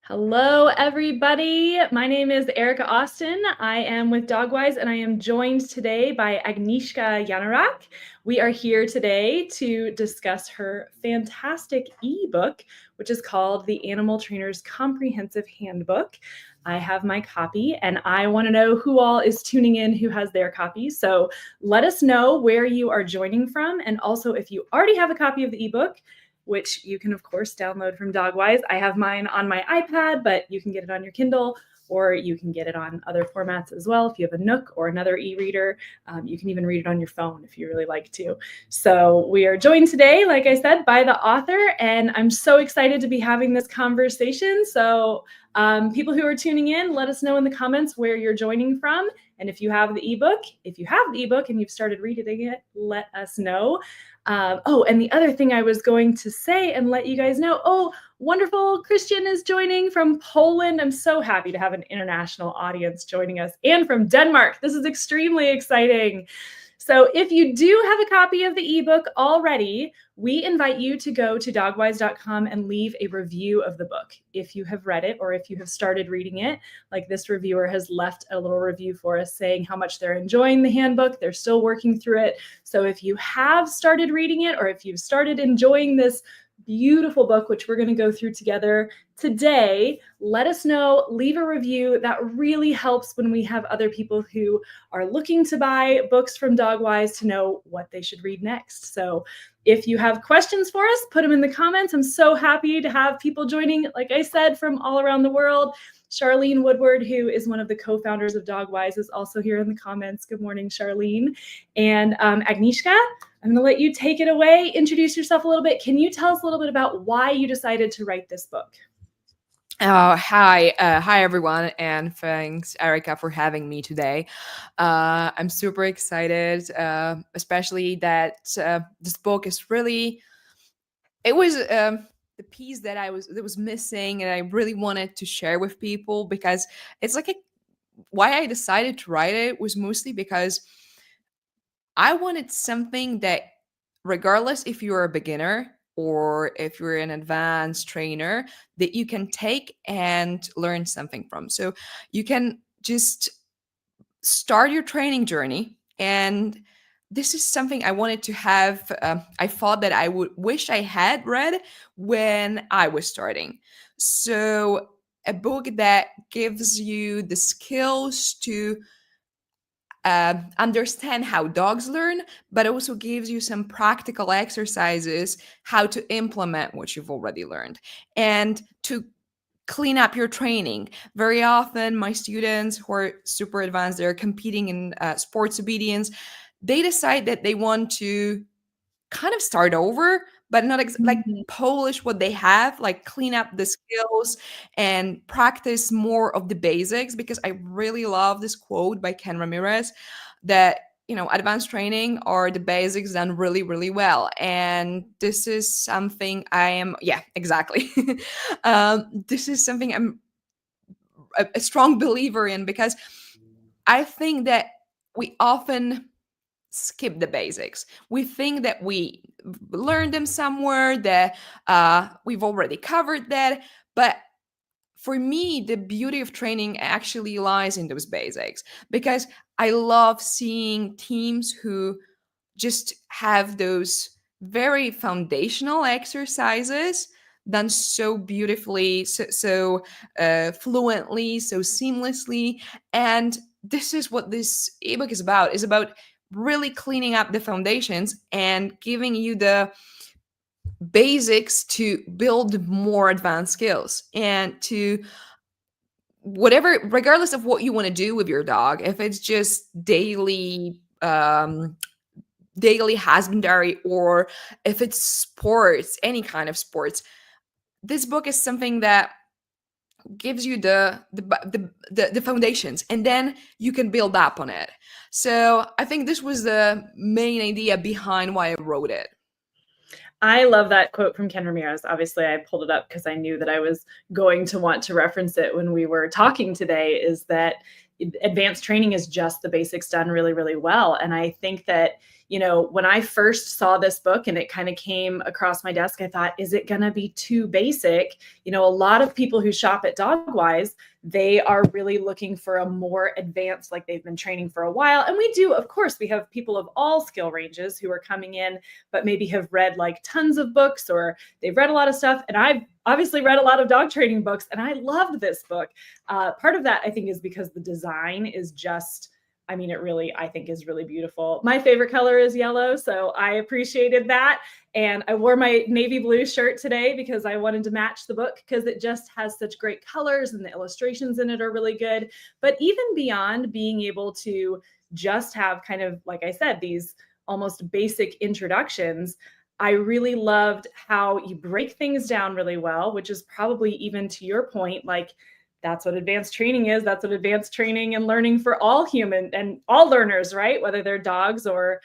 Hello, everybody. My name is Erica Austin. I am with Dogwise, and I am joined today by Agnieszka Janarek. We are here today to discuss her fantastic ebook, which is called The Animal Trainer's Comprehensive Handbook. I have my copy, and I want to know who all is tuning in who has their copy. So let us know where you are joining from, and also if you already have a copy of the ebook, which you can, of course, download from Dogwise. I have mine on my iPad, but you can get it on your Kindle, or you can get it on other formats as well. If you have a Nook or another e-reader, you can even read it on your phone if you really like to. So we are joined today, like I said, by the author, and I'm so excited to be having this conversation. So people who are tuning in, let us know in the comments where you're joining from. And if you have the ebook, and you've started reading it, let us know. And the other thing I was going to say and let you guys know, wonderful, Christian is joining from Poland. I'm so happy to have an international audience joining us, and from Denmark. This is extremely exciting. So if you do have a copy of the ebook already, we invite you to go to dogwise.com and leave a review of the book. If you have read it or if you have started reading it, like this reviewer has left a little review for us saying how much they're enjoying the handbook. They're still working through it. So if you have started reading it, or if you've started enjoying this beautiful book, which we're going to go through together today, let us know. Leave a review. That really helps when we have other people who are looking to buy books from Dogwise to know what they should read next. So if you have questions for us, put them in the comments. I'm so happy to have people joining, like I said, from all around the world. Charlene Woodward, who is one of the co-founders of Dogwise, is also here in the comments. Good morning, Charlene. And Agnieszka, I'm going to let you take it away. Introduce yourself a little bit. Can you tell us a little bit about why you decided to write this book? Hi everyone, and thanks, Erica, for having me today. I'm super excited, especially that this book is really. It was the piece that was missing, and I really wanted to share with people because it's like why I decided to write it was mostly because I wanted something that, regardless if you're a beginner or if you're an advanced trainer, that you can take and learn something from. So you can just start your training journey. And this is something I wanted to have. I thought that I would wish I had read when I was starting. So a book that gives you the skills to understand how dogs learn, but also gives you some practical exercises how to implement what you've already learned and to clean up your training. Very often, my students who are super advanced, they're competing in sports obedience, they decide that they want to kind of start over, but not like polish what they have, like clean up the skills and practice more of the basics. Because I really love this quote by Ken Ramirez that, advanced training are the basics done really, really well. And this is something I am, yeah, exactly. This is something I'm a strong believer in, because I think that we often skip the basics. We think that we learned them somewhere, that we've already covered that. But for me, the beauty of training actually lies in those basics, because I love seeing teams who just have those very foundational exercises done so beautifully, so fluently, so seamlessly. And this is what this ebook is about really cleaning up the foundations and giving you the basics to build more advanced skills and to whatever, regardless of what you want to do with your dog. If it's just daily husbandry, or if it's sports, any kind of sports, this book is something that gives you the foundations, and then you can build up on it. So I think this was the main idea behind why I wrote it. I love that quote from Ken Ramirez. Obviously, I pulled it up because I knew that I was going to want to reference it when we were talking today, is that advanced training is just the basics done really, really well. And I think that, when I first saw this book and it kind of came across my desk, I thought, is it going to be too basic? A lot of people who shop at Dogwise, they are really looking for a more advanced, like they've been training for a while. And we do, of course, we have people of all skill ranges who are coming in, but maybe have read like tons of books, or they've read a lot of stuff. And I've obviously read a lot of dog training books, and I loved this book. Part of that, I think, is because the design is just, it really, I think, is really beautiful. My favorite color is yellow, so I appreciated that. And I wore my navy blue shirt today because I wanted to match the book, because it just has such great colors and the illustrations in it are really good. But even beyond being able to just have kind of, like I said, these almost basic introductions, I really loved how you break things down really well, which is probably, even to your point, like that's what advanced training is. That's what advanced training and learning for all human and all learners, right? Whether they're dogs or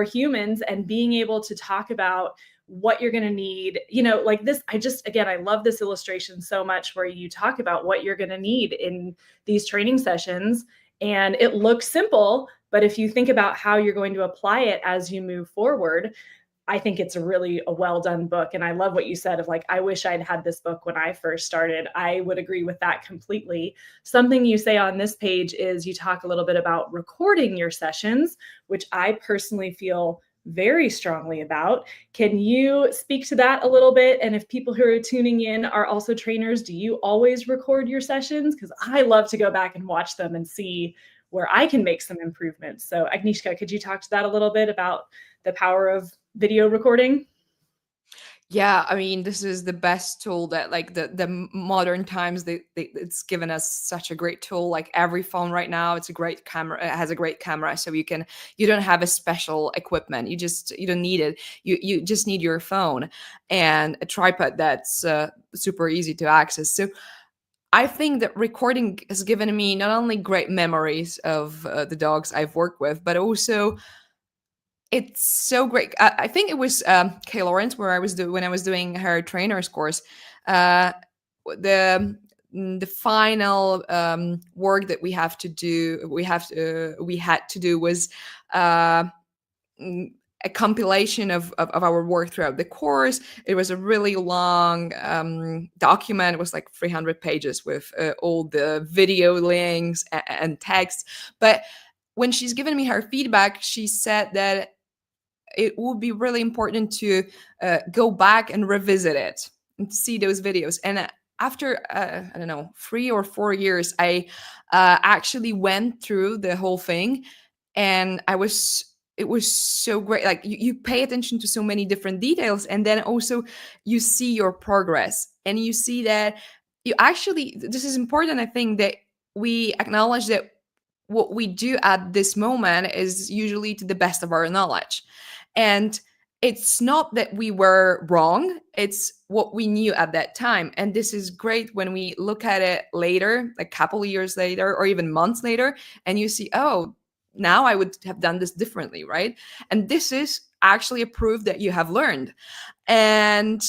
humans, and being able to talk about what you're going to need, like this. Again, I love this illustration so much, where you talk about what you're going to need in these training sessions, and it looks simple, but if you think about how you're going to apply it as you move forward, I think it's really a well done book. And I love what you said of like, I wish I'd had this book when I first started. I would agree with that completely. Something you say on this page is you talk a little bit about recording your sessions, which I personally feel very strongly about. Can you speak to that a little bit? And if people who are tuning in are also trainers, do you always record your sessions? Because I love to go back and watch them and see where I can make some improvements. So Agnieszka, could you talk to that a little bit about the power of video recording? Yeah, I mean, this is the best tool that, like, the modern times, it's given us such a great tool. Like every phone right now, it's a great camera. It has a great camera, so you don't have a special equipment. You don't need it. You just need your phone and a tripod that's super easy to access. So I think that recording has given me not only great memories of the dogs I've worked with, but also it's so great. I think it was Kay Lawrence, where when I was doing her trainer's course. Uh, the the final work that we had to do was uh, a compilation of our work throughout the course. It was a really long document. It was like 300 pages with all the video links and text. But when she's given me her feedback, she said that it would be really important to go back and revisit it and see those videos. And after I don't know, 3 or 4 years, I actually went through the whole thing, and it was so great. Like you pay attention to so many different details, and then also you see your progress, and you see that you actually, this is important. I think that we acknowledge that what we do at this moment is usually to the best of our knowledge. And it's not that we were wrong, it's what we knew at that time. And this is great when we look at it later, like a couple of years later or even months later, and you see, oh, now I would have done this differently, right? And this is actually a proof that you have learned. And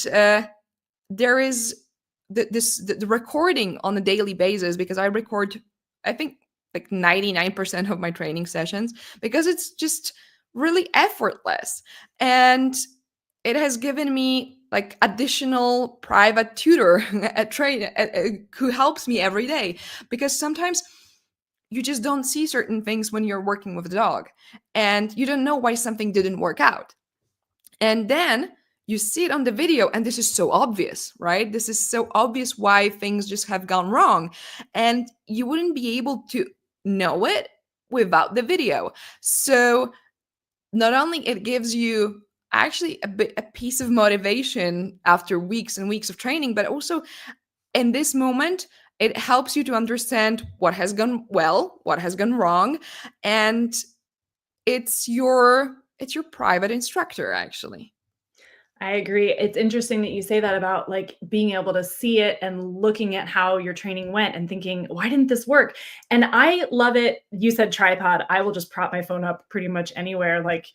there is the recording on a daily basis, because I record, I think, like 99% of my training sessions, because it's just really effortless. And it has given me like additional private tutor at train who helps me every day, because sometimes you just don't see certain things when you're working with a dog, and you don't know why something didn't work out. And then you see it on the video, and this is so obvious, right? This is so obvious why things just have gone wrong, and you wouldn't be able to know it without the video. So not only it gives you actually a piece of motivation after weeks and weeks of training, but also in this moment it helps you to understand what has gone well, what has gone wrong, and it's your private instructor, actually. I agree. It's interesting that you say that about like being able to see it and looking at how your training went and thinking, why didn't this work? And I love it. You said tripod. I will just prop my phone up pretty much anywhere. Like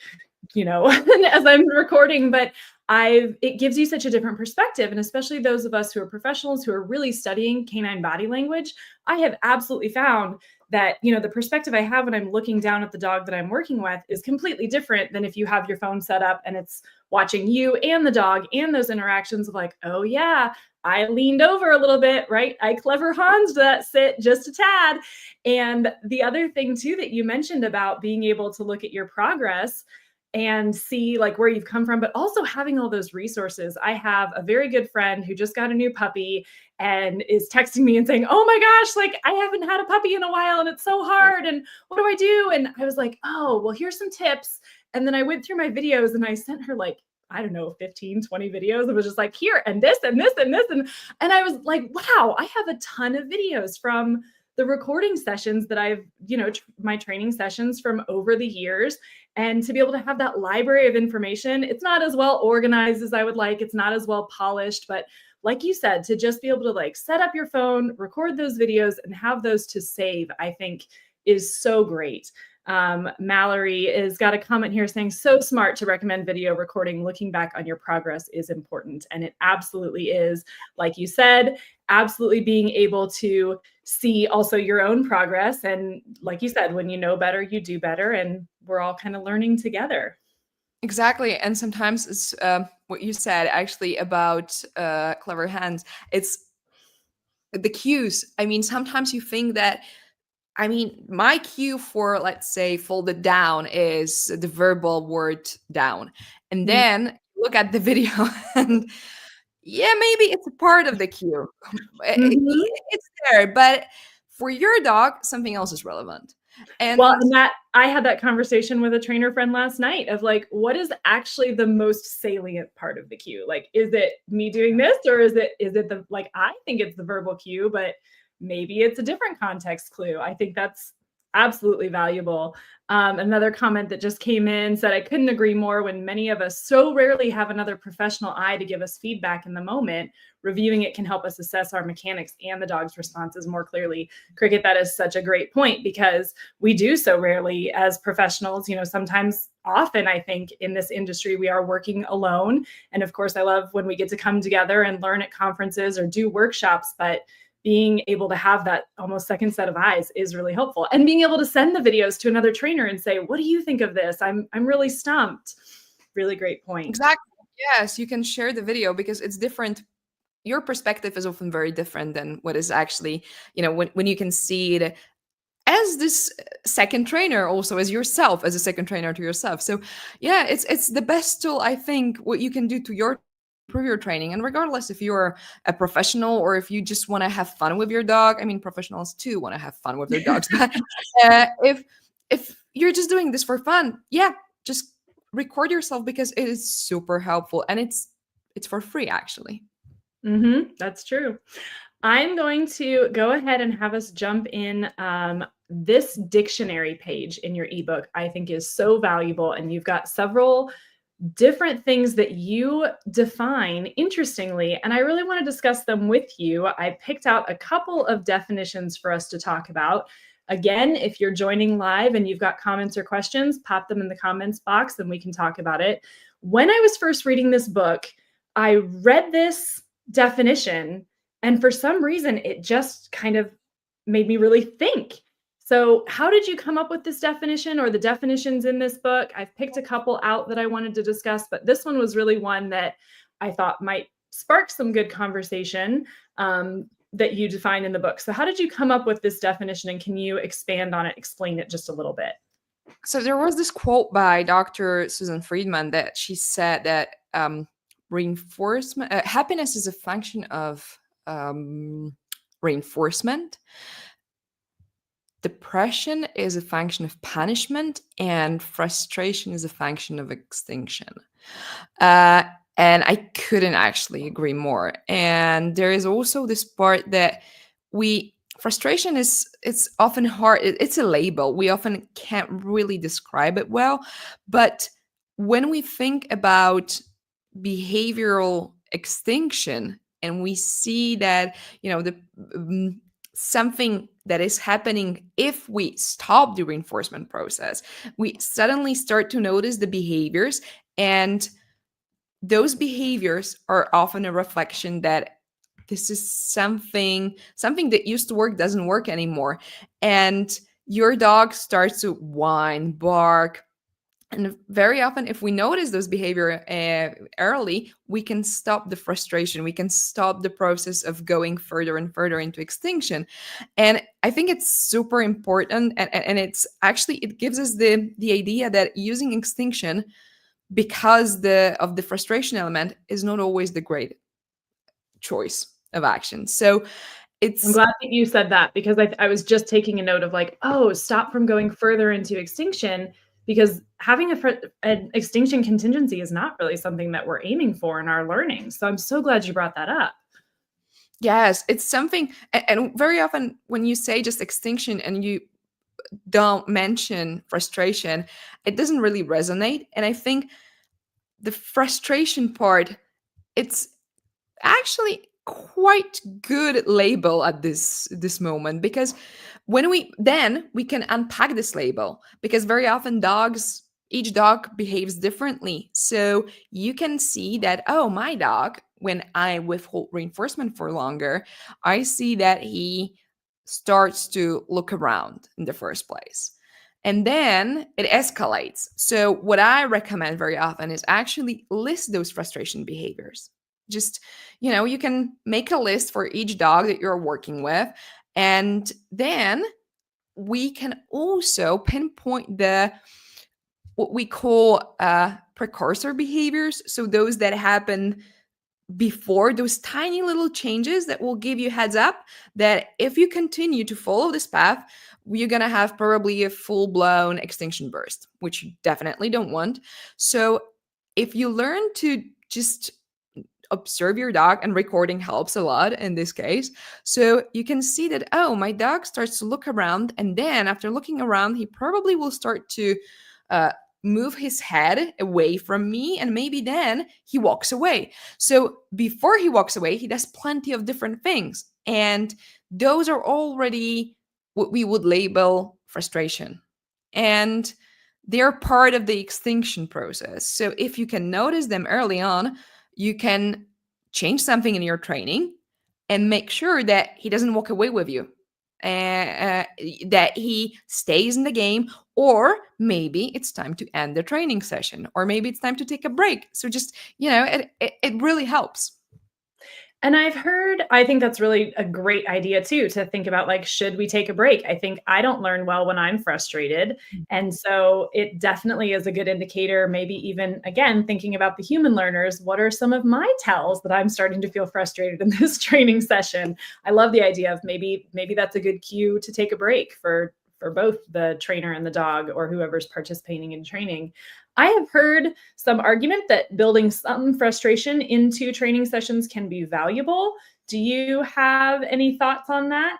as I'm recording, but it gives you such a different perspective. And especially those of us who are professionals who are really studying canine body language, I have absolutely found that, the perspective I have when I'm looking down at the dog that I'm working with is completely different than if you have your phone set up and it's watching you and the dog and those interactions of like, oh yeah, I leaned over a little bit, right? I clever Hans that sit just a tad. And the other thing too that you mentioned about being able to look at your progress and see like where you've come from, but also having all those resources. I have a very good friend who just got a new puppy and is texting me and saying, "Oh my gosh, like I haven't had a puppy in a while and it's so hard. And what do I do?" And I was like, "Oh, well, here's some tips." And then I went through my videos and I sent her like, I don't know, 15, 20 videos. It was just like, here and this and this and this. And I was like, wow, I have a ton of videos from the recording sessions that I've, my training sessions from over the years. And to be able to have that library of information, it's not as well organized as I would like. It's not as well polished, but like you said, to just be able to like set up your phone, record those videos and have those to save, I think is so great. Mallory has got a comment here saying, so smart to recommend video recording. Looking back on your progress is important. And it absolutely is. Like you said, absolutely being able to see also your own progress. And like you said, when you know better, you do better. And we're all kind of learning together. Exactly. And sometimes it's what you said actually about clever hands. It's the cues. I mean, sometimes you think that, I mean, my cue for, let's say, folded down is the verbal word down. And Mm. then look at the video and yeah, maybe it's a part of the cue. Mhm. It's there, but for your dog, something else is relevant. Well, And and that I had that conversation with a trainer friend last night of like, what is actually the most salient part of the cue? Like, is it me doing this or is it the like I think it's the verbal cue, but maybe it's a different context clue. I think that's absolutely valuable. Another comment that just came in said, I couldn't agree more. When many of us so rarely have another professional eye to give us feedback in the moment, reviewing it can help us assess our mechanics and the dog's responses more clearly. Cricket, that is such a great point because we do so rarely as professionals. Sometimes, often, I think in this industry, we are working alone. And of course, I love when we get to come together and learn at conferences or do workshops, but being able to have that almost second set of eyes is really helpful. And being able to send the videos to another trainer and say, what do you think of this? I'm really stumped. Really great point. exactly, yes, you can share the video because it's different. Your perspective is often very different than what is actually, when you can see it as this second trainer, also as yourself, as a second trainer to yourself. So yeah, it's the best tool, I think, what you can do to your improve your training. And regardless if you're a professional or if you just want to have fun with your dog, I mean, professionals too want to have fun with their dogs, but if you're just doing this for fun, yeah, just record yourself because it is super helpful and it's for free actually. That's true. I'm going to go ahead and have us jump in. This dictionary page in your ebook, I think, is so valuable. And you've got several different things that you define interestingly. And I really want to discuss them with you. I picked out a couple of definitions for us to talk about. Again, if you're joining live and you've got comments or questions, pop them in the comments box and we can talk about it. When I was first reading this book, I read this definition, and for some reason, it just kind of made me really think. So, how did you come up with this definition or the definitions in this book? I've picked a couple out that I wanted to discuss, but this one was really one that I thought might spark some good conversation that you define in the book. So, how did you come up with this definition, and can you expand on it, explain it just a little bit? So there was this quote by Dr. Susan Friedman that she said that reinforcement happiness is a function of reinforcement, depression is a function of punishment, and frustration is a function of extinction. And I couldn't actually agree more. And there is also this part that frustration is, it's often hard, it's a label, we often can't really describe it well, but when we think about behavioral extinction and we see that, the something that is happening if we stop the reinforcement process. We suddenly start to notice the behaviors, and those behaviors are often a reflection that this is something that used to work doesn't work anymore. And your dog starts to whine, bark, and very often, if we notice those behavior early, we can stop the frustration. We can stop the process of going further and further into extinction. And I think it's super important. And it's actually, it gives us the idea that using extinction because of the frustration element is not always the great choice of action. So I'm it's glad that you said that because I was just taking a note of like, oh, stop from going further into extinction because having an extinction contingency is not really something that we're aiming for in our learning. So I'm so glad you brought that up. yes, it's something, and very often when you say just extinction and you don't mention frustration, it doesn't really resonate. And I think the frustration part, it's actually quite good label at this moment, because when we can unpack this label, because very often each dog behaves differently. So you can see that, oh, my dog, when I withhold reinforcement for longer, I see that he starts to look around in the first place, and then it escalates. So what I recommend very often is actually list those frustration behaviors. Just, you can make a list for each dog that you're working with, and then we can also pinpoint the what we call precursor behaviors. So those that happen before, those tiny little changes that will give you heads up that if you continue to follow this path, you're going to have probably a full-blown extinction burst, which you definitely don't want. So if you learn to just observe your dog, and recording helps a lot in this case, so you can see that, oh, my dog starts to look around, and then after looking around, he probably will start to uh, move his head away from me, and maybe then he walks away. So before he walks away, he does plenty of different things, and those are already what we would label frustration, and they're part of the extinction process. So if you can notice them early on, you can change something in your training and make sure that he doesn't walk away with you, that he stays in the game, or maybe it's time to end the training session, or maybe it's time to take a break. So just, it really helps. And I think that's really a great idea too, to think about like, should we take a break? I think I don't learn well when I'm frustrated. And so it definitely is a good indicator, maybe even again, thinking about the human learners, what are some of my tells that I'm starting to feel frustrated in this training session? I love the idea of maybe that's a good cue to take a break for both the trainer and the dog or whoever's participating in training. I have heard some argument that building some frustration into training sessions can be valuable. Do you have any thoughts on that?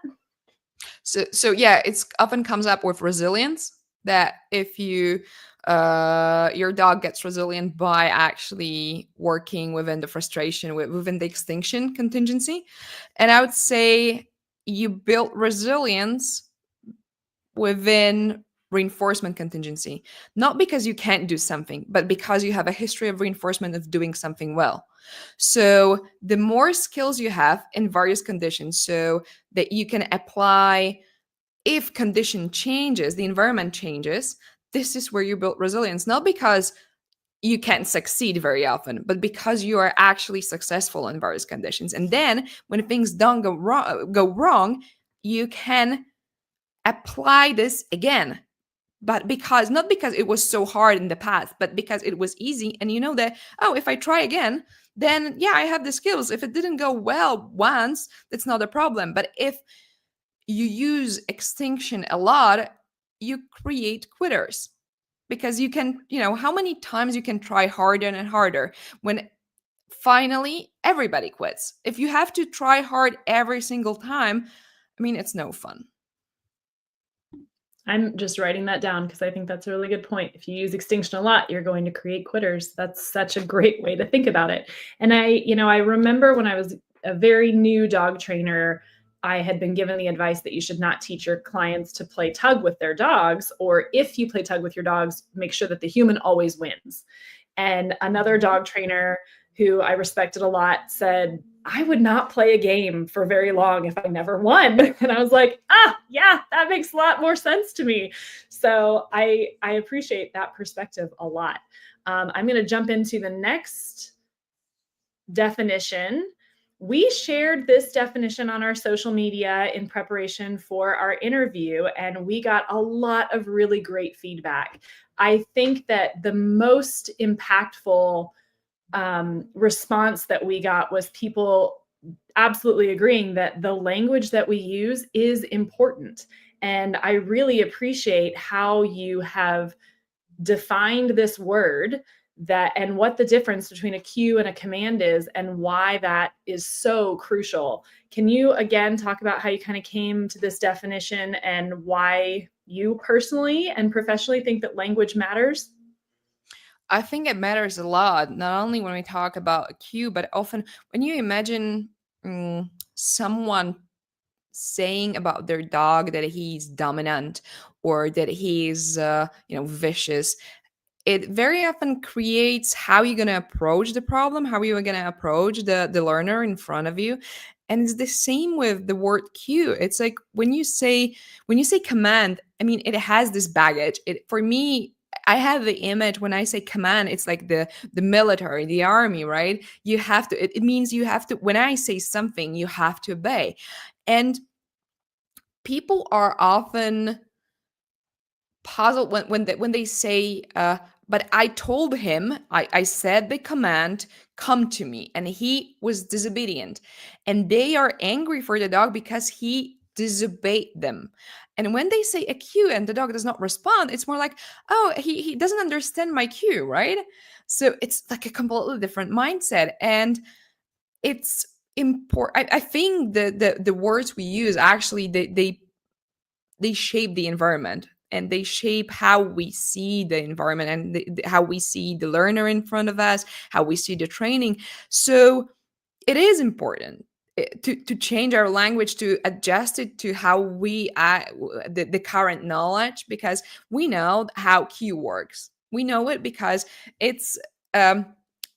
So yeah, it's often comes up with resilience, that if your dog gets resilient by actually working within the frustration, within the extinction contingency. And I would say you build resilience within reinforcement contingency, not because you can't do something, but because you have a history of reinforcement of doing something well. So the more skills you have in various conditions, so that you can apply if condition changes, the environment changes, this is where you build resilience, not because you can't succeed very often, but because you are actually successful in various conditions. And then when things don't go wrong, you can apply this again, but not because it was so hard in the past, but because it was easy, and you know that, oh, if I try again, then yeah, I have the skills. If it didn't go well once, that's not a problem. But if you use extinction a lot, you create quitters, because you can, how many times you can try harder and harder when finally everybody quits. If you have to try hard every single time, I mean, it's no fun. I'm just writing that down because I think that's a really good point. If you use extinction a lot, you're going to create quitters. That's such a great way to think about it. And I remember when I was a very new dog trainer, I had been given the advice that you should not teach your clients to play tug with their dogs, or if you play tug with your dogs, make sure that the human always wins. And another dog trainer who I respected a lot said, I would not play a game for very long if I never won. And I was like, yeah, that makes a lot more sense to me. So I appreciate that perspective a lot. I'm going to jump into the next definition. We shared this definition on our social media in preparation for our interview, and we got a lot of really great feedback. I think that the most impactful response that we got was people absolutely agreeing that the language that we use is important. And I really appreciate how you have defined this word that and what the difference between a cue and a command is and why that is so crucial. Can you again talk about how you kind of came to this definition and why you personally and professionally think that language matters? I think it matters a lot, not only when we talk about a cue, but often when you imagine someone saying about their dog that he's dominant or that he's vicious. It very often creates how you're going to approach the problem, how you're going to approach the learner in front of you. And it's the same with the word cue. It's like when you say command, I mean, it has this baggage. It, for me, I have the image when I say command, it's like the military, the army, right? You have to, it means you have to, when I say something, you have to obey. And people are often puzzled when they say, but I told him, I said the command, come to me, and he was disobedient. And they are angry for the dog because he disobeyed them. And when they say a cue and the dog does not respond, it's more like, oh, he doesn't understand my cue, right? So it's like a completely different mindset. And it's important. I think the words we use actually they shape the environment, and they shape how we see the environment, and how we see the learner in front of us, how we see the training. So it is important to change our language, to adjust it to how we the current knowledge, because we know how cue works. We know it because it's um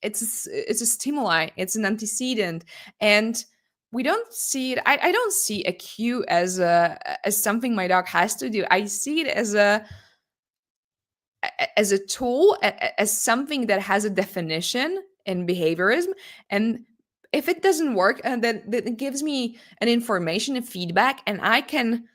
it's a stimuli, it's an antecedent. And we don't see it, I don't see a cue as something my dog has to do. I see it as a tool, as something that has a definition in behaviorism. And if it doesn't work, then it gives me an information and feedback, and I can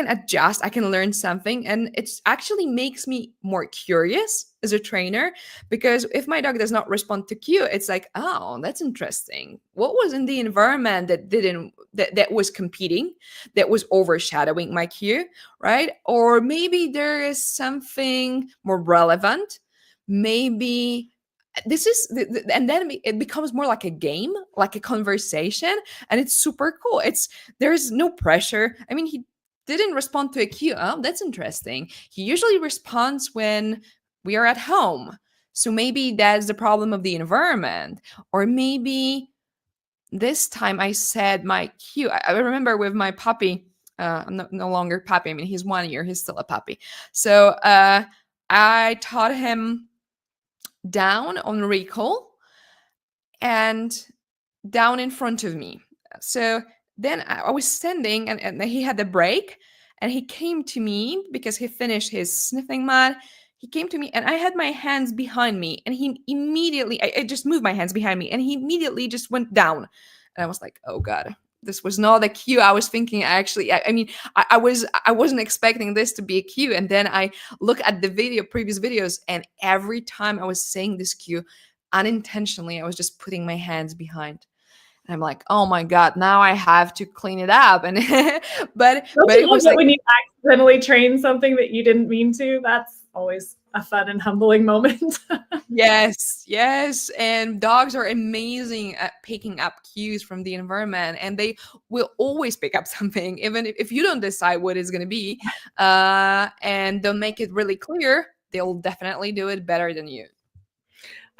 adjust, I can learn something, and it actually makes me more curious as a trainer. Because if my dog does not respond to cue, it's like, oh, that's interesting. What was in the environment that was competing, that was overshadowing my cue, right? Or maybe there is something more relevant. Maybe this is and then it becomes more like a game, like a conversation, and it's super cool. There's no pressure. I mean, he didn't respond to a cue. Oh, that's interesting. He usually responds when we are at home. So maybe that's the problem of the environment. Or maybe this time I said my cue. I remember with my puppy, I'm no longer puppy. I mean, he's 1 year, he's still a puppy. So I taught him down on recall and down in front of me. So then I was standing, and he had a break, and he came to me because he finished his sniffing mat. He came to me, and I had my hands behind me, and he immediately, I just moved my hands behind me, and he immediately just went down. And I was like, oh God, this was not a cue. I was thinking, actually, I mean, I wasn't expecting this to be a cue. And then I look at the previous videos, and every time I was saying this cue, unintentionally, I was just putting my hands behind. And I'm like, oh my God, now I have to clean it up. And but Don't you it love was that like, when you accidentally train something that you didn't mean to? That's always a fun and humbling moment. yes, yes. And dogs are amazing at picking up cues from the environment, and they will always pick up something, even if you don't decide what it's going to be. And they'll make it really clear. They'll definitely do it better than you.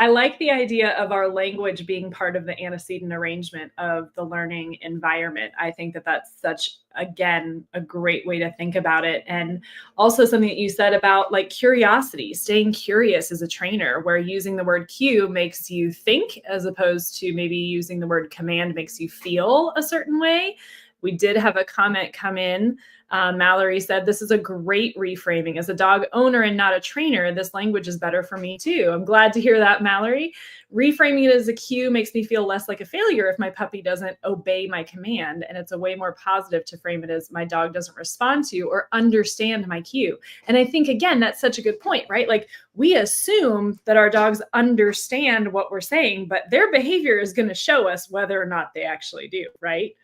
I like the idea of our language being part of the antecedent arrangement of the learning environment. I think that that's such, again, a great way to think about it. And also something that you said about like curiosity, staying curious as a trainer, where using the word cue makes you think as opposed to maybe using the word command makes you feel a certain way. We did have a comment come in. Mallory said, "This is a great reframing. As a dog owner and not a trainer, this language is better for me too." I'm glad to hear that, Mallory. Reframing it as a cue makes me feel less like a failure if my puppy doesn't obey my command. And it's a way more positive to frame it as my dog doesn't respond to or understand my cue. And I think, again, that's such a good point, right? Like we assume that our dogs understand what we're saying, but their behavior is going to show us whether or not they actually do, right?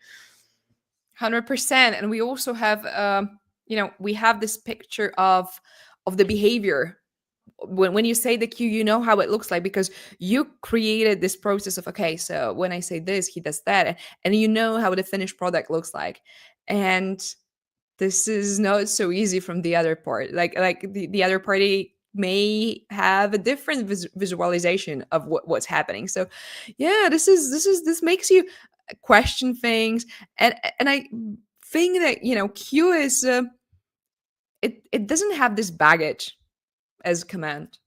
100%. And we also have, we have this picture of the behavior. When you say the cue, you know how it looks like because you created this process of, okay, so when I say this, he does that, and you know how the finished product looks like. And this is not so easy from the other part. Like the other party may have a different visualization of what's happening. So yeah, this makes you question things. And I think that, cue is it doesn't have this baggage as command.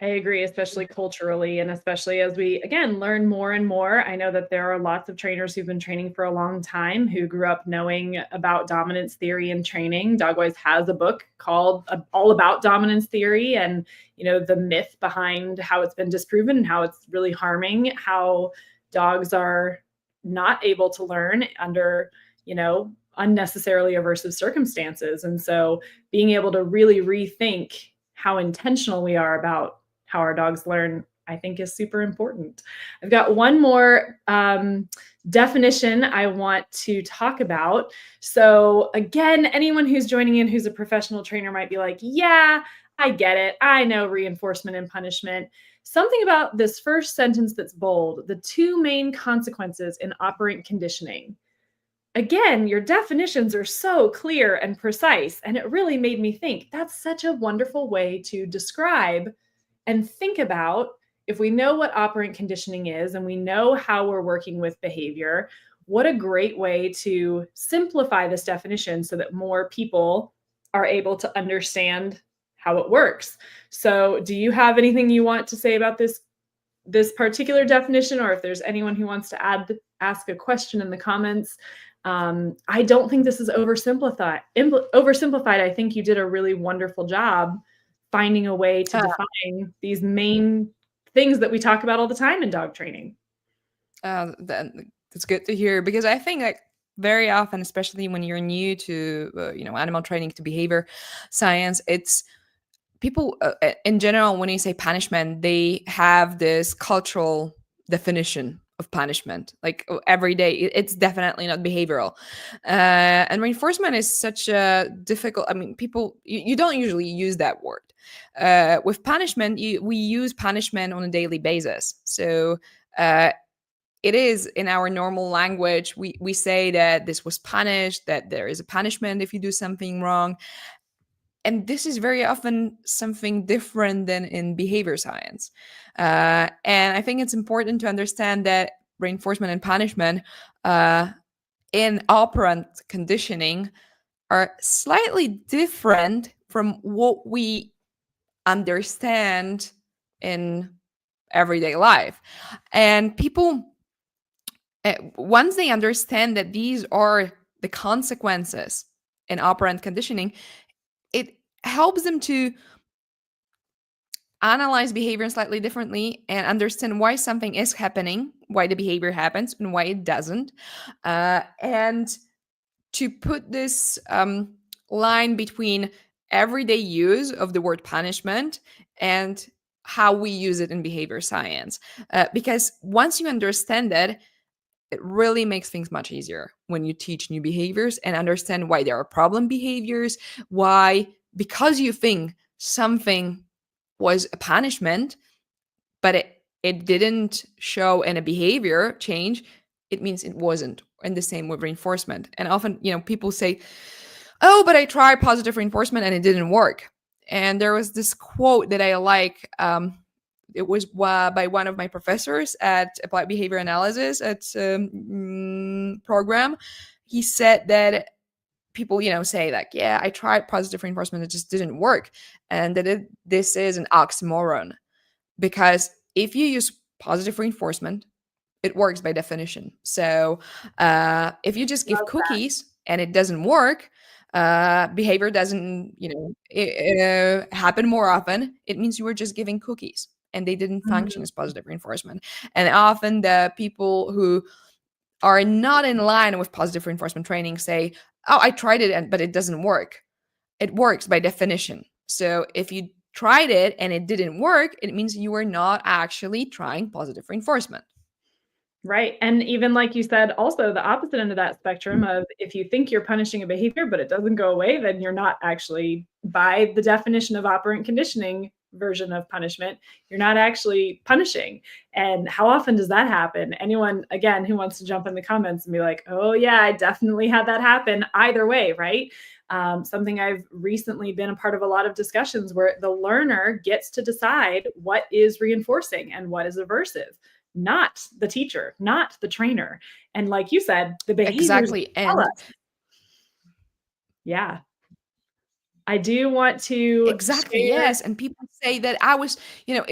I agree, especially culturally, and especially as we, again, learn more and more. I know that there are lots of trainers who've been training for a long time who grew up knowing about dominance theory and training. Dogwise has a book called All About Dominance Theory and, the myth behind how it's been disproven and how it's really harming how dogs are not able to learn under, unnecessarily aversive circumstances. And so being able to really rethink how intentional we are about how our dogs learn, I think is super important. I've got one more definition I want to talk about. So again, anyone who's joining in who's a professional trainer might be like, yeah, I get it. I know reinforcement and punishment. Something about this first sentence that's bold, the two main consequences in operant conditioning. Again, your definitions are so clear and precise, and it really made me think that's such a wonderful way to describe and think about, if we know what operant conditioning is and we know how we're working with behavior, what a great way to simplify this definition so that more people are able to understand how it works. So, do you have anything you want to say about this particular definition, or if there's anyone who wants to ask a question in the comments? I don't think this is oversimplified. I think you did a really wonderful job finding a way to define these main things that we talk about all the time in dog training. That's good to hear, because I think like very often, especially when you're new to animal training, to behavior science, it's people in general, when you say punishment, they have this cultural definition of punishment, like every day. It's definitely not behavioral, and reinforcement is such a difficult, I mean, people, you don't usually use that word. With punishment, we use punishment on a daily basis. So it is in our normal language, we say that this was punished, that there is a punishment if you do something wrong. And this is very often something different than in behavior science. And I think it's important to understand that reinforcement and punishment in operant conditioning are slightly different from what we understand in everyday life. And people, once they understand that these are the consequences in operant conditioning, it helps them to analyze behavior slightly differently and understand why something is happening, why the behavior happens, and why it doesn't. And to put this line between everyday use of the word punishment and how we use it in behavior science. Because once you understand that, it really makes things much easier when you teach new behaviors and understand why there are problem behaviors, why, because you think something was a punishment, but it didn't show in a behavior change, it means it wasn't. And the same with reinforcement. And often, people say, oh, but I tried positive reinforcement and it didn't work. And there was this quote that I like. It was by one of my professors at applied behavior analysis at program. He said that people, say like, yeah, I tried positive reinforcement, it just didn't work, and that this is an oxymoron, because if you use positive reinforcement, it works by definition. So if you just give Love that. cookies and it doesn't work, behavior doesn't, happen more often. It means you were just giving cookies and they didn't function Mhm. as positive reinforcement. And often the people who are not in line with positive reinforcement training say, "Oh, I tried it, but it doesn't work." It works by definition. So if you tried it and it didn't work, it means you were not actually trying positive reinforcement. Right. And even like you said, also the opposite end of that spectrum of if you think you're punishing a behavior, but it doesn't go away, then you're not actually, by the definition of operant conditioning version of punishment, you're not actually punishing. And how often does that happen? Anyone, again, who wants to jump in the comments and be like, oh, yeah, I definitely had that happen either way, right? Something I've recently been a part of a lot of discussions where the learner gets to decide what is reinforcing and what is aversive, not the teacher, not the trainer. And like you said, the behaviors Exactly. tell And us. Yeah. I do want to exactly, share. yes. And people say that I was, if,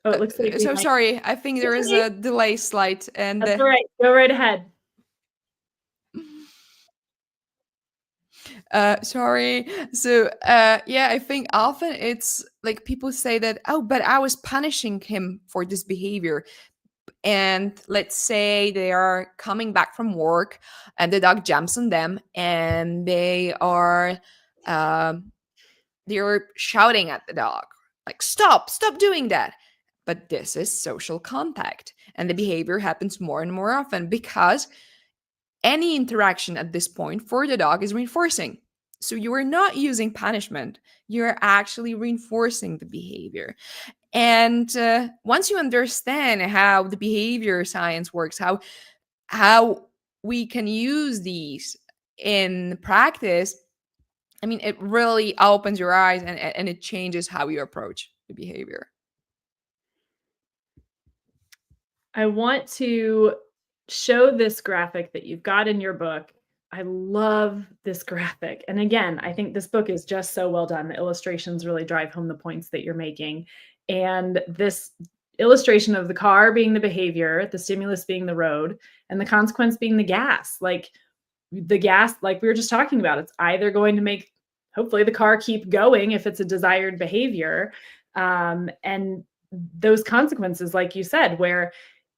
Oh, it looks like we so might. sorry. I think there It's is okay. a delay slide. And That's all right. Go right ahead. sorry. So yeah, I think often it's like people say that, oh, but I was punishing him for this behavior. And let's say they are coming back from work and the dog jumps on them and um, they're shouting at the dog like, stop doing that. But this is social contact, and the behavior happens more and more often because any interaction at this point for the dog is reinforcing. So you are not using punishment, you're actually reinforcing the behavior. And once you understand how the behavior science works, how we can use these in practice, I mean, it really opens your eyes, and it changes how you approach the behavior. I want to show this graphic that you've got in your book. I love this graphic. And again, I think this book is just so well done. The illustrations really drive home the points that you're making. And this illustration of the car being the behavior, the stimulus being the road, and the consequence being the gas. Like the gas, like we were just talking about, it's either going to make hopefully the car keep going if it's a desired behavior. And those consequences, like you said, where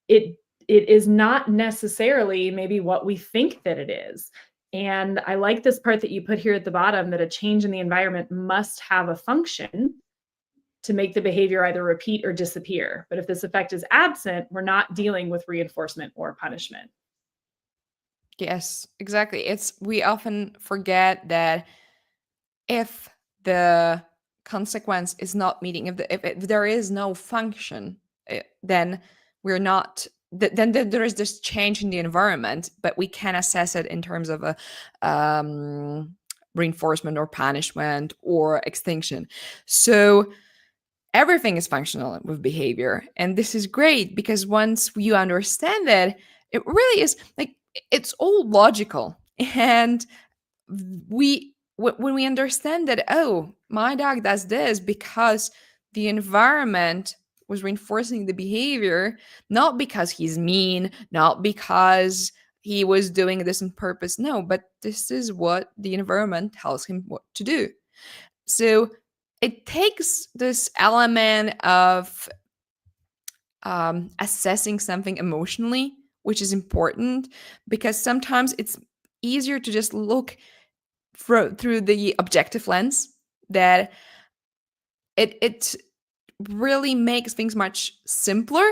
it it is not necessarily maybe what we think that it is. And I like this part that you put here at the bottom, that a change in the environment must have a function to make the behavior either repeat or disappear. But if this effect is absent, we're not dealing with reinforcement or punishment. Yes, exactly. It's we often forget that if the consequence is not meeting, if there is no function, then we're not then there is this change in the environment, but we can assess it in terms of a reinforcement or punishment or extinction. So everything is functional with behavior, and this is great because once you understand it, it really is like it's all logical. And when we understand that, oh, my dog does this because the environment was reinforcing the behavior, not because he's mean, not because he was doing this on purpose, no, but this is what the environment tells him what to do. So it takes this element of assessing something emotionally, which is important because sometimes it's easier to just look through the objective lens, that it really makes things much simpler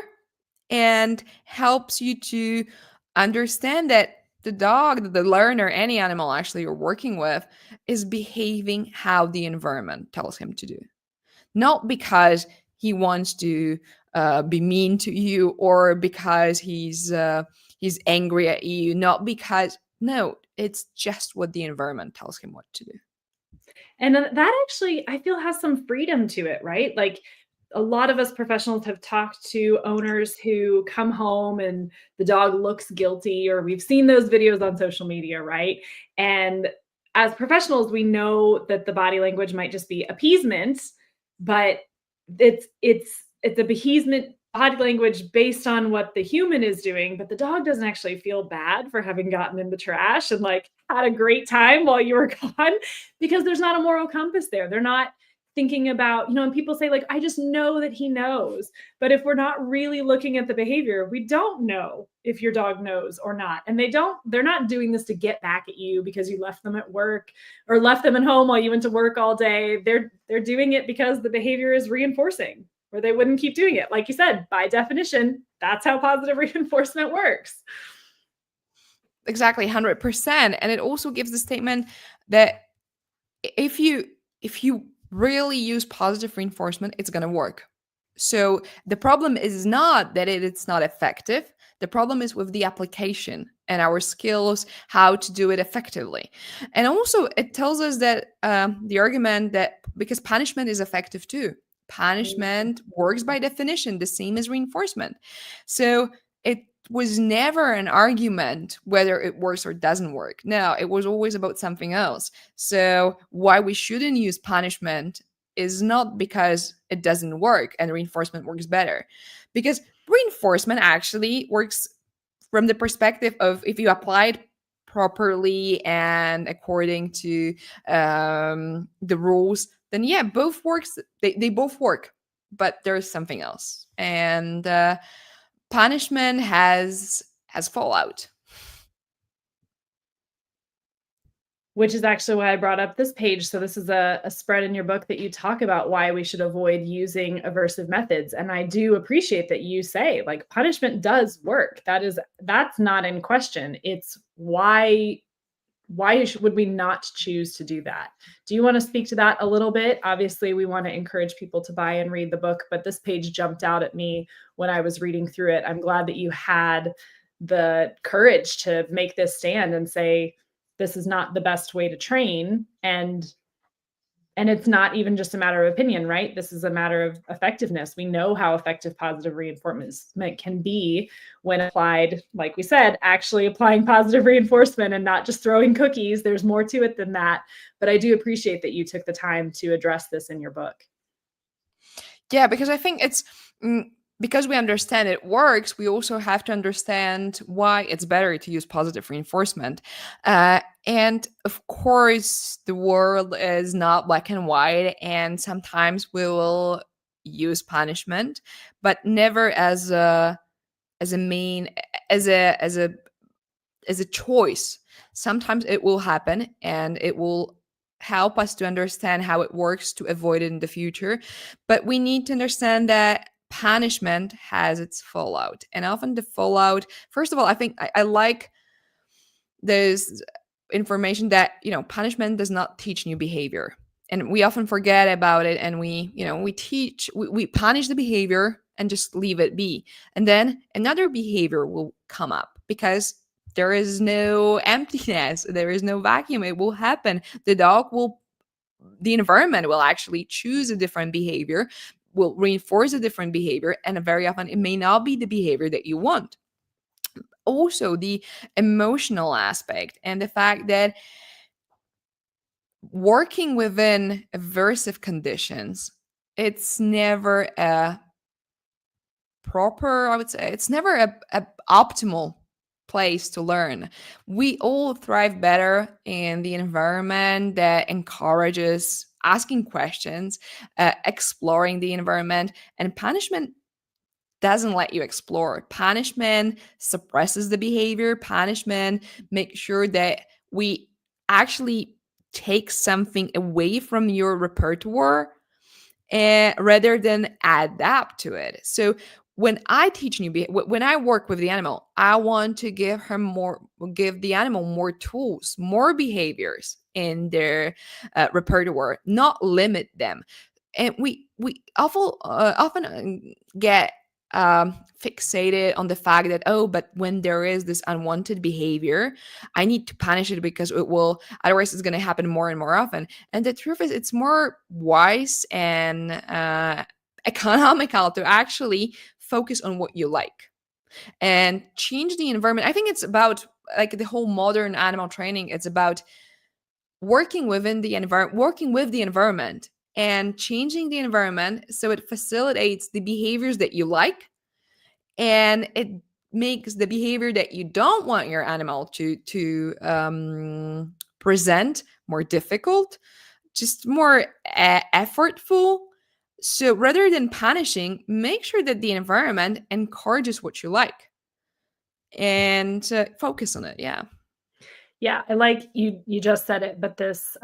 and helps you to understand that the dog, the learner, any animal actually you're working with is behaving how the environment tells him to do, not because he wants to be mean to you or because he's angry at you, not because, no, it's just what the environment tells him what to do. And that actually, I feel, has some freedom to it, right? Like a lot of us professionals have talked to owners who come home and the dog looks guilty, or we've seen those videos on social media, right? And as professionals, we know that the body language might just be appeasement, but it's appeasement body language based on what the human is doing, but the dog doesn't actually feel bad for having gotten in the trash and like had a great time while you were gone, because there's not a moral compass there. They're not thinking about, and people say, like, I just know that he knows. But if we're not really looking at the behavior, we don't know if your dog knows or not. And they're not doing this to get back at you because you left them at work or left them at home while you went to work all day. They're doing it because the behavior is reinforcing, or they wouldn't keep doing it. Like you said, by definition, that's how positive reinforcement works. Exactly, 100%. And it also gives the statement that if you really use positive reinforcement, it's going to work. So the problem is not that it's not effective. The problem is with the application and our skills, how to do it effectively. And also, it tells us that the argument that because punishment is effective too, punishment works by definition, the same as reinforcement. So it was never an argument whether it works or doesn't work. No, it was always about something else. So why we shouldn't use punishment is not because it doesn't work and reinforcement works better, because reinforcement actually works from the perspective of if you apply it properly and according to the rules, then yeah, both works. They both work, but there's something else, and punishment has fallout. Which is actually why I brought up this page. So this is a spread in your book that you talk about why we should avoid using aversive methods. And I do appreciate that you say, like, punishment does work. That's not in question. It's why would we not choose to do that? Do you want to speak to that a little bit? Obviously, we want to encourage people to buy and read the book, but this page jumped out at me when I was reading through it. I'm glad that you had the courage to make this stand and say, this is not the best way to train. And it's not even just a matter of opinion, right? This is a matter of effectiveness. We know how effective positive reinforcement can be when applied, like we said, actually applying positive reinforcement and not just throwing cookies. There's more to it than that. But I do appreciate that you took the time to address this in your book. Yeah, because I think it's because we understand it works, we also have to understand why it's better to use positive reinforcement. And of course, the world is not black and white, and sometimes we will use punishment, but never as a main as a choice. Sometimes it will happen, and it will help us to understand how it works to avoid it in the future. But we need to understand that punishment has its fallout. And often the fallout, first of all, I think I like this information that, punishment does not teach new behavior. And we often forget about it, and we punish the behavior and just leave it be. And then another behavior will come up because there is no emptiness, there is no vacuum. It will happen. The environment will actually choose a different behavior, will reinforce a different behavior, and very often it may not be the behavior that you want. Also, the emotional aspect and the fact that working within aversive conditions, it's never a proper, I would say, it's never a optimal place to learn. We all thrive better in the environment that encourages asking questions, exploring the environment, and punishment doesn't let you explore. Punishment suppresses the behavior. Punishment makes sure that we actually take something away from your repertoire rather than adapt to it. So when I teach when I work with the animal, I want to give the animal more tools, more behaviors in their repertoire, not limit them. And we often get fixated on the fact that, oh, but when there is this unwanted behavior, I need to punish it because it will, otherwise it's going to happen more and more often. And the truth is, it's more wise and economical to actually focus on what you like and change the environment. I think it's about, like, the whole modern animal training, it's about working within the environment, working with the environment and changing the environment so it facilitates the behaviors that you like, and it makes the behavior that you don't want your animal to present more difficult, just more effortful. So rather than punishing, make sure that the environment encourages what you like and focus on it. Yeah. Yeah, I like you just said it, but this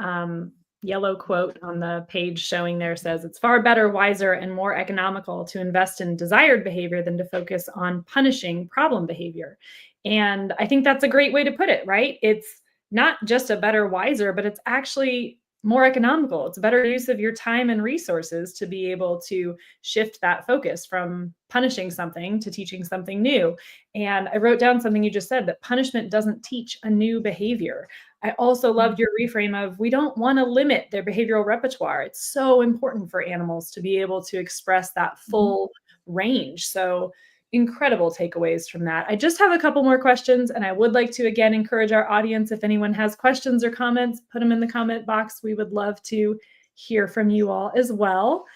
yellow quote on the page showing there says it's far better, wiser, and more economical to invest in desired behavior than to focus on punishing problem behavior. And I think that's a great way to put it, right? It's not just a better, wiser, but it's actually more economical. It's a better use of your time and resources to be able to shift that focus from punishing something to teaching something new. And I wrote down something you just said, that punishment doesn't teach a new behavior. I also loved your reframe of, we don't want to limit their behavioral repertoire. It's so important for animals to be able to express that Mhm. full range. So incredible takeaways from that. I just have a couple more questions, and I would like to again encourage our audience, if anyone has questions or comments, put them in the comment box. We would love to hear from you all as well.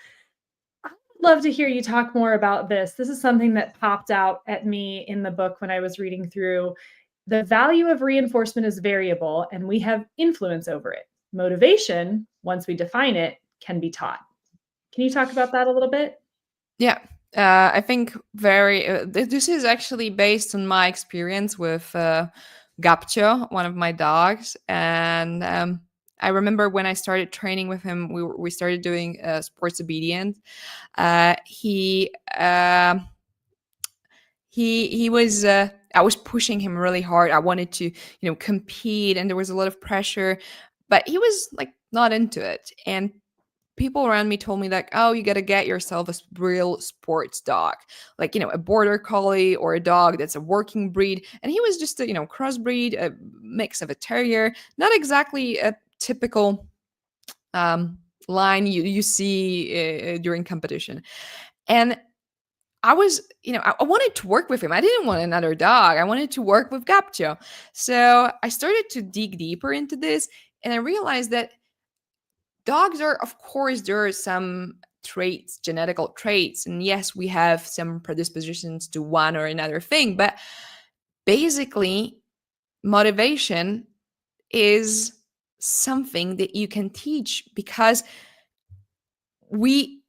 I'd love to hear you talk more about this. This is something that popped out at me in the book when I was reading through. The value of reinforcement is variable, and we have influence over it. Motivation, once we define it, can be taught. Can you talk about that a little bit? Yeah. I think this is actually based on my experience with Gapcho, one of my dogs. And I remember when I started training with him, we started doing sports obedience. Uh, he um he was I was pushing him really hard. I wanted to, compete, and there was a lot of pressure, but he was like not into it. And people around me told me, like, oh, you got to get yourself a real sports dog, like, a border collie or a dog that's a working breed. And he was just a, crossbreed, a mix of a terrier, not exactly a typical um line you see during competition. And I was, I wanted to work with him. I didn't want another dog. I wanted to work with Gapcho. So I started to dig deeper into this, and I realized that dogs are, of course, there are some traits, genetical traits. And yes, we have some predispositions to one or another thing. But basically, motivation is something that you can teach, because we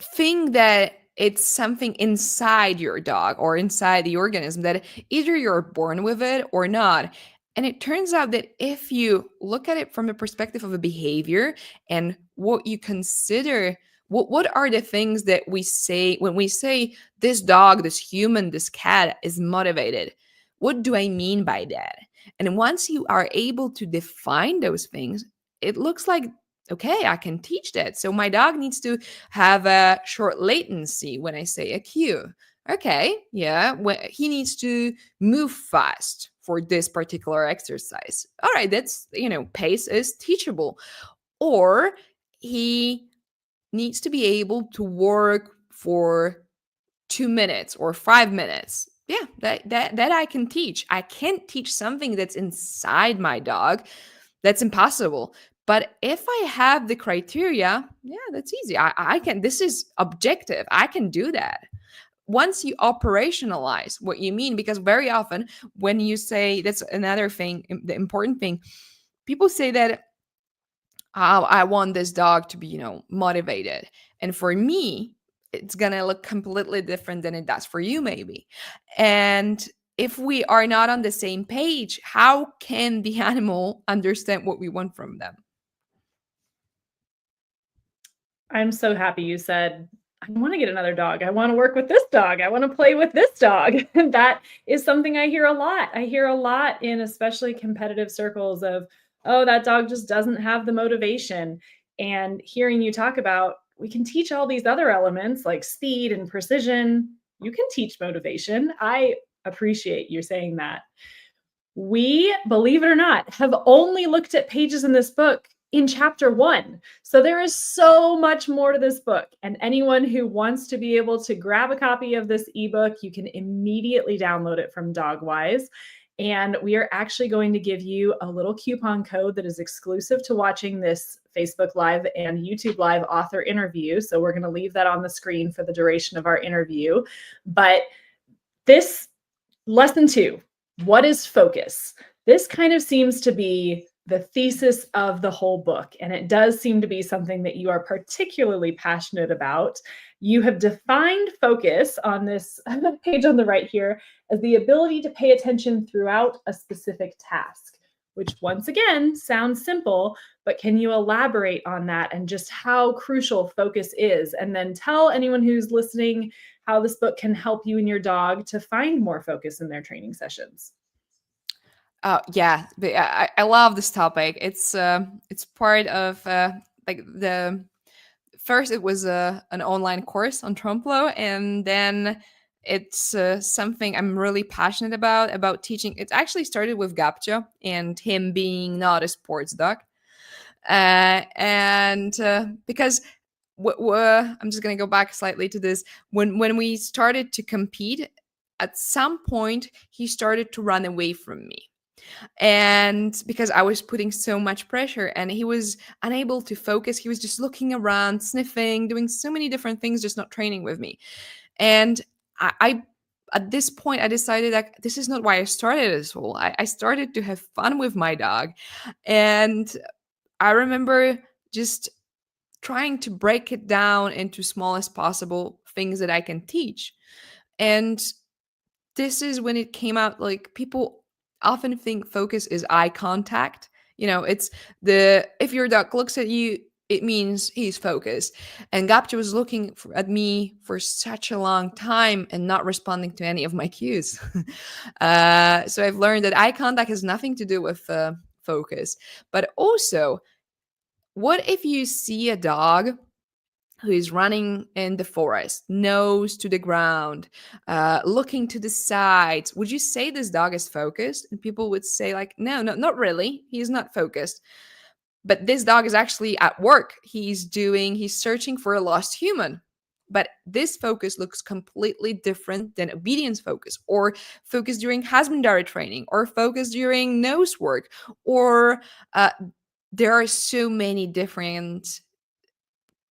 think that it's something inside your dog or inside the organism, that either you're born with it or not. And it turns out that if you look at it from the perspective of a behavior and what you consider, what are the things that we say when we say this dog, this human, this cat is motivated? What do I mean by that? And once you are able to define those things, it looks like, okay, I can teach that. So my dog needs to have a short latency when I say a cue. Okay, yeah, he needs to move fast for this particular exercise. All right, that's, pace is teachable. Or he needs to be able to work for 2 minutes or 5 minutes. Yeah, that I can teach. I can't teach something that's inside my dog. That's impossible. But if I have the criteria, yeah, that's easy. I can, this is objective. I can do that. Once you operationalize what you mean, because very often when you say, that's another thing, the important thing, people say that, oh, I want this dog to be, motivated. And for me, it's going to look completely different than it does for you, maybe. And if we are not on the same page, how can the animal understand what we want from them? I'm so happy you said, I want to get another dog. I want to work with this dog. I want to play with this dog. And that is something I hear a lot. I hear a lot in especially competitive circles of, oh, that dog just doesn't have the motivation. And hearing you talk about, we can teach all these other elements like speed and precision. you can teach motivation. I appreciate you saying that. We, believe it or not, have only looked at pages in this book in chapter 1. So there is so much more to this book. And anyone who wants to be able to grab a copy of this ebook, you can immediately download it from Dogwise. And we are actually going to give you a little coupon code that is exclusive to watching this Facebook Live and YouTube Live author interview. So we're going to leave that on the screen for the duration of our interview. But this lesson 2, what is focus? This kind of seems to be the thesis of the whole book, and it does seem to be something that you are particularly passionate about. You have defined focus on this page on the right here as the ability to pay attention throughout a specific task, which once again sounds simple, but can you elaborate on that and just how crucial focus is? And then tell anyone who's listening how this book can help you and your dog to find more focus in their training sessions. Yeah, I love this topic. It's part of like the first it was an online course on Trumplo, and then it's something I'm really passionate about teaching. It actually started with Gapcho and him being not a sports dog, and because I'm just gonna go back slightly to this. When we started to compete, at some point he started to run away from me, and because I was putting so much pressure and he was unable to focus. He was just looking around, sniffing, doing so many different things, just not training with me. And I at this point I decided that this is not why I started this whole. I started to have fun with my dog, and I remember just trying to break it down into smallest possible things that I can teach. And this is when it came out, like, people often think focus is eye contact. It's the if your dog looks at you, it means he's focused. And Gapcha was looking at me for such a long time and not responding to any of my cues. So I've learned that eye contact has nothing to do with focus. But also, what if you see a dog who is running in the forest, nose to the ground, looking to the sides? Would you say this dog is focused? And people would say, like, no, no, not really. He's not focused. But this dog is actually at work. He's searching for a lost human. But this focus looks completely different than obedience focus, or focus during husbandry training, or focus during nose work, or there are so many different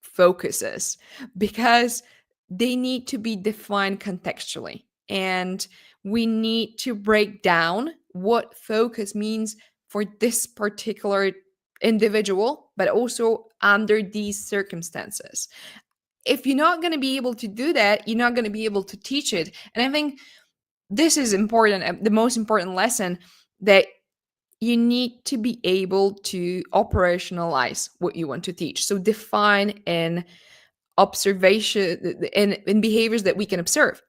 focuses because they need to be defined contextually. And we need to break down what focus means for this particular individual, but also under these circumstances. If you're not going to be able to do that, you're not going to be able to teach it. And I think this is important, the most important lesson, that you need to be able to operationalize what you want to teach. So define in observation in behaviors that we can observe.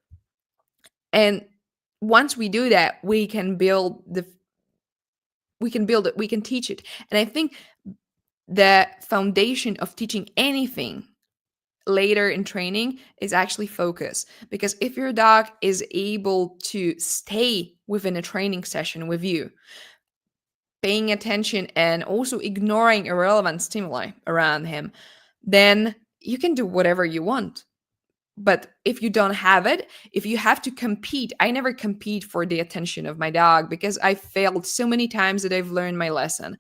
And once we do that, we can build it, we can teach it. And I think the foundation of teaching anything later in training is actually focus. Because if your dog is able to stay within a training session with you, paying attention and also ignoring irrelevant stimuli around him, then you can do whatever you want. But if you don't have it, if you have to compete, I never compete for the attention of my dog because I failed so many times that I've learned my lesson.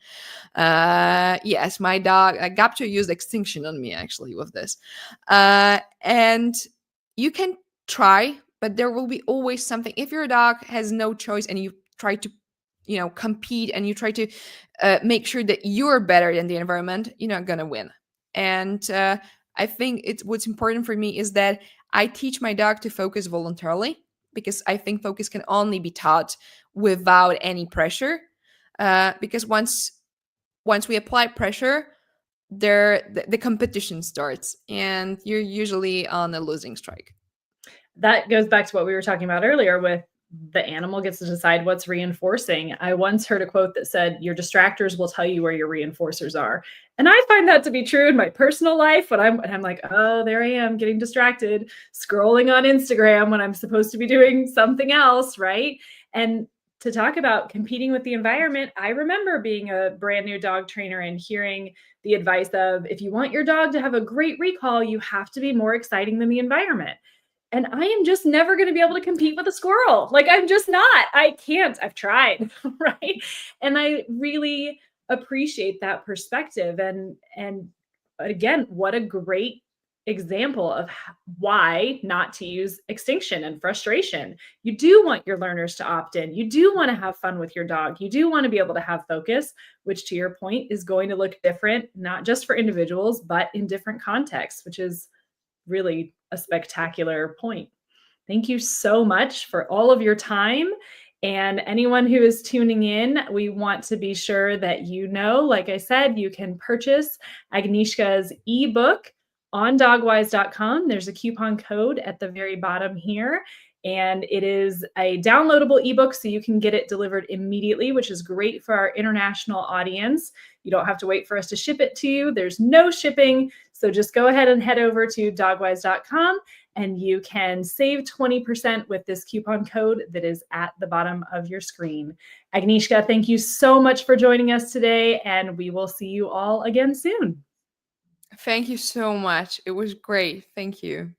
Yes, my dog, Gapcho used extinction on me actually with this. And you can try, but there will be always something. If your dog has no choice and you try to compete and you try to make sure that you're better than the environment, you're not gonna win. And I think what's important for me is that I teach my dog to focus voluntarily, because I think focus can only be taught without any pressure. Because once we apply pressure, the competition starts, and you're usually on a losing strike. That goes back to what we were talking about earlier with the animal gets to decide what's reinforcing. I once heard a quote that said, "Your distractors will tell you where your reinforcers are." And I find that to be true in my personal life when I'm like, "Oh, there I am getting distracted, scrolling on Instagram when I'm supposed to be doing something else," right? And to talk about competing with the environment, I remember being a brand new dog trainer and hearing the advice of, if you want your dog to have a great recall, you have to be more exciting than the environment. And I am just never going to be able to compete with a squirrel. Like, I'm just not. I can't. I've tried, right? And I really appreciate that perspective. And again, what a great example of why not to use extinction and frustration. You do want your learners to opt in. You do want to have fun with your dog. You do want to be able to have focus, which to your point is going to look different, not just for individuals, but in different contexts, which is really a spectacular point. Thank you so much for all of your time. And anyone who is tuning in, we want to be sure that you know, like I said, you can purchase Agnieszka's ebook on dogwise.com. There's a coupon code at the very bottom here. And it is a downloadable ebook, so you can get it delivered immediately, which is great for our international audience. You don't have to wait for us to ship it to you. There's no shipping. So just go ahead and head over to dogwise.com and you can save 20% with this coupon code that is at the bottom of your screen. Agnieszka, thank you so much for joining us today, and we will see you all again soon. Thank you so much. It was great. Thank you.